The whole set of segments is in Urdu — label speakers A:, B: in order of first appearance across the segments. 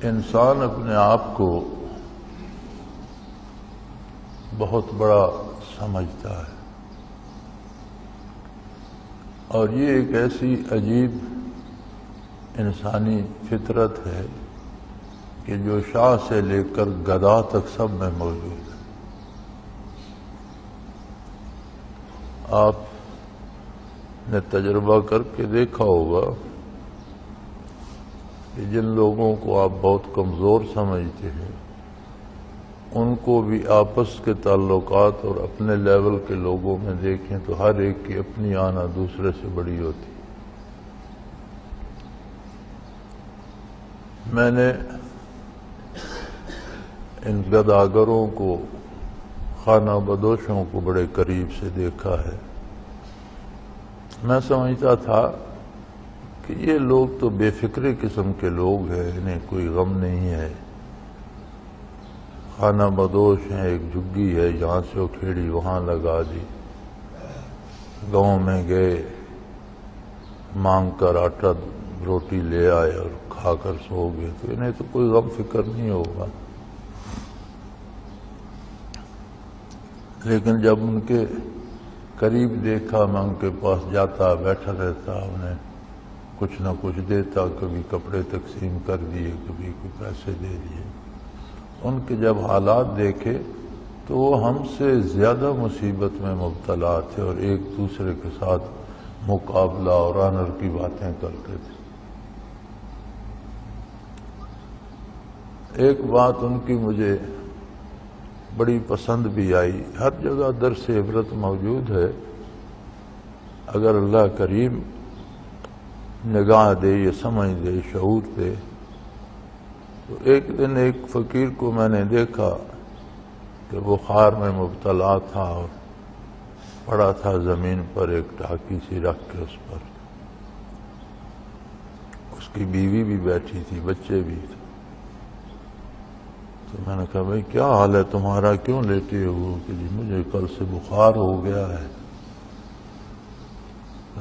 A: انسان اپنے آپ کو بہت بڑا سمجھتا ہے، اور یہ ایک ایسی عجیب انسانی فطرت ہے کہ جو شاہ سے لے کر گدھا تک سب میں موجود ہے۔ آپ نے تجربہ کر کے دیکھا ہوگا کہ جن لوگوں کو آپ بہت کمزور سمجھتے ہیں ان کو بھی آپس کے تعلقات اور اپنے لیول کے لوگوں میں دیکھیں تو ہر ایک کی اپنی آنا دوسرے سے بڑی ہوتی۔ میں نے ان گداگروں کو، خانہ بدوشوں کو بڑے قریب سے دیکھا ہے۔ میں سمجھتا تھا کہ یہ لوگ تو بے فکر قسم کے لوگ ہیں، انہیں کوئی غم نہیں ہے، خانہ بدوش ہیں، ایک جھگی ہے یہاں سے اکھیڑی وہاں لگا دی، گاؤں میں گئے مانگ کر آٹا روٹی لے آئے اور کھا کر سو گئے، تو انہیں تو کوئی غم فکر نہیں ہوگا۔ لیکن جب ان کے قریب دیکھا، میں ان کے پاس جاتا بیٹھا رہتا، انہیں کچھ نہ کچھ دیتا، کبھی کپڑے تقسیم کر دیے، کبھی کوئی پیسے دے دیے۔ ان کے جب حالات دیکھے تو وہ ہم سے زیادہ مصیبت میں مبتلا تھے اور ایک دوسرے کے ساتھ مقابلہ اور آنر کی باتیں کرتے تھے۔ ایک بات ان کی مجھے بڑی پسند بھی آئی، ہر جگہ درس عبرت موجود ہے، اگر اللہ کریم نگاہ دے، یہ سمجھ دے، شعور دے۔ تو ایک دن ایک فقیر کو میں نے دیکھا کہ بخار میں مبتلا تھا اور پڑا تھا زمین پر، ایک ڈھاکی سی رکھ کے اس پر، اس کی بیوی بھی بیٹھی تھی، بچے بھی تھے۔ تو میں نے کہا بھائی کیا حال ہے تمہارا، کیوں لیٹے ہو؟ کہ جی مجھے کل سے بخار ہو گیا ہے،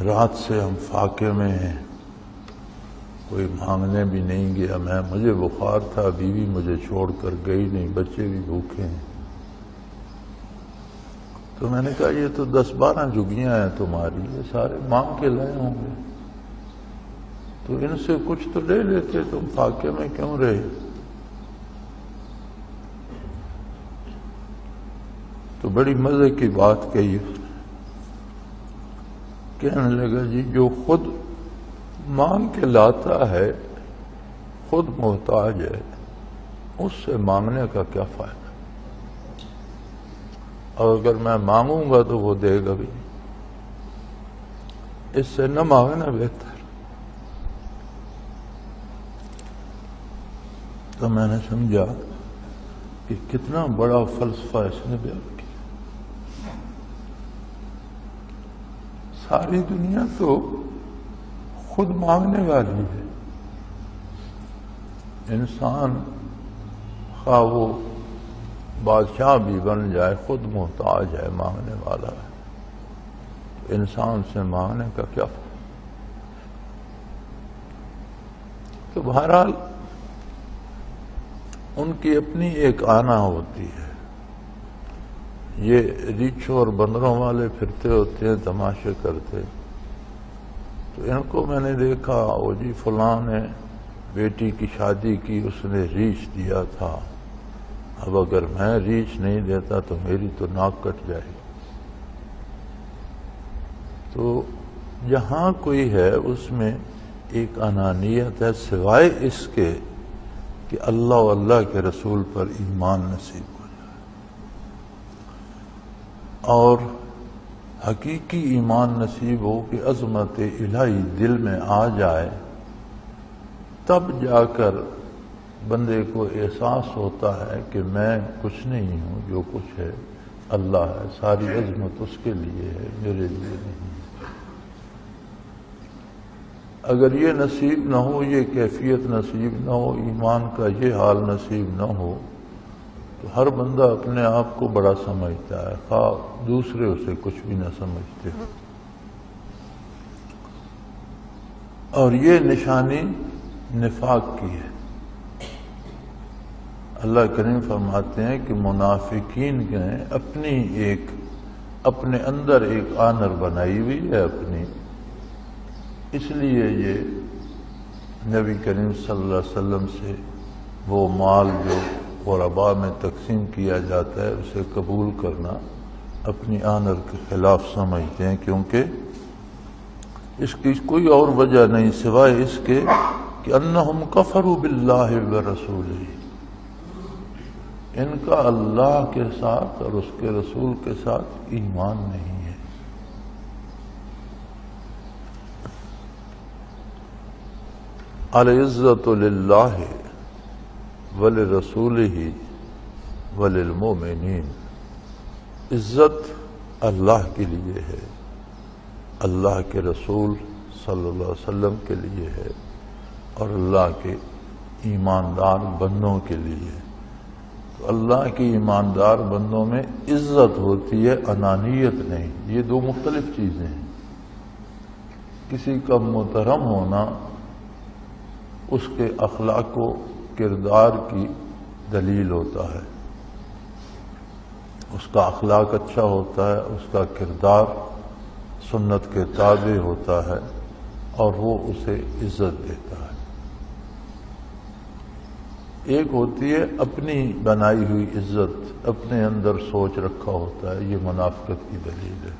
A: رات سے ہم فاقے میں ہیں، کوئی مانگنے بھی نہیں گیا، مجھے بخار تھا، بیوی مجھے چھوڑ کر گئی نہیں، بچے بھی بھوکے ہیں۔ تو میں نے کہا یہ تو 10-12 جھگیاں ہیں تمہاری، یہ سارے مانگ کے لائے ہوں گے، تو ان سے کچھ تو لے لیتے، تم فاقے میں کیوں رہے؟ تو بڑی مزے کی بات کہی، کہنے لگا جی جو خود مانگ کے لاتا ہے، خود محتاج ہے، اس سے مانگنے کا کیا فائدہ؟ اور اگر میں مانگوں گا تو وہ دے گا بھی، اس سے نہ مانگنا بہتر۔ تو میں نے سمجھا کہ کتنا بڑا فلسفہ اس نے بیان کیا۔ ساری دنیا تو خود مانگنے والی ہے، انسان خواہ وہ بادشاہ بھی بن جائے خود محتاج ہے، مانگنے والا ہے، تو انسان سے مانگنے کا کیا فائدہ؟ تو بہرحال ان کی اپنی ایک آنا ہوتی ہے، یہ ریچھوں اور بندروں والے پھرتے ہوتے ہیں تماشے کرتے، تو ان کو میں نے دیکھا، وہ جی فلاں نے بیٹی کی شادی کی، اس نے ریچھ دیا تھا، اب اگر میں ریچھ نہیں دیتا تو میری تو ناک کٹ جائے گی۔ تو جہاں کوئی ہے اس میں ایک انانیت ہے، سوائے اس کے کہ اللہ و اللہ کے رسول پر ایمان نصیب ہو جائے اور حقیقی ایمان نصیب ہو کہ عظمت الہی دل میں آ جائے، تب جا کر بندے کو احساس ہوتا ہے کہ میں کچھ نہیں ہوں، جو کچھ ہے اللہ ہے، ساری عظمت اس کے لیے ہے، میرے لیے نہیں۔ اگر یہ نصیب نہ ہو، یہ کیفیت نصیب نہ ہو، ایمان کا یہ حال نصیب نہ ہو، تو ہر بندہ اپنے آپ کو بڑا سمجھتا ہے، خواہ دوسرے اسے کچھ بھی نہ سمجھتے۔ اور یہ نشانی نفاق کی ہے اللہ کریم فرماتے ہیں کہ منافقین نے اپنے اندر ایک آنر بنائی ہوئی ہے اپنی، اس لیے یہ نبی کریم صلی اللہ علیہ وسلم سے وہ مال جو غرباء میں تقسیم کیا جاتا ہے اسے قبول کرنا اپنی آنر کے خلاف سمجھتے ہیں، کیونکہ اس کی کوئی اور وجہ نہیں سوائے اس کے کہ انہم کفروا باللہ ورسولہ، ان کا اللہ کے ساتھ اور اس کے رسول کے ساتھ ایمان نہیں ہے۔ العزت للہ ولرسولہ وللمؤمنین، عزت اللہ کے لیے ہے، اللہ کے رسول صلی اللہ علیہ وسلم کے لیے ہے، اور اللہ کے ایماندار بندوں کے لیے۔ تو اللہ کی ایماندار بندوں میں عزت ہوتی ہے، انانیت نہیں۔ یہ دو مختلف چیزیں ہیں۔ کسی کا محترم ہونا اس کے اخلاق و کردار کی دلیل ہوتا ہے، اس کا اخلاق اچھا ہوتا ہے، اس کا کردار سنت کے تابع ہوتا ہے، اور وہ اسے عزت دیتا ہے۔ ایک ہوتی ہے اپنی بنائی ہوئی عزت، اپنے اندر سوچ رکھا ہوتا ہے، یہ منافقت کی دلیل ہے۔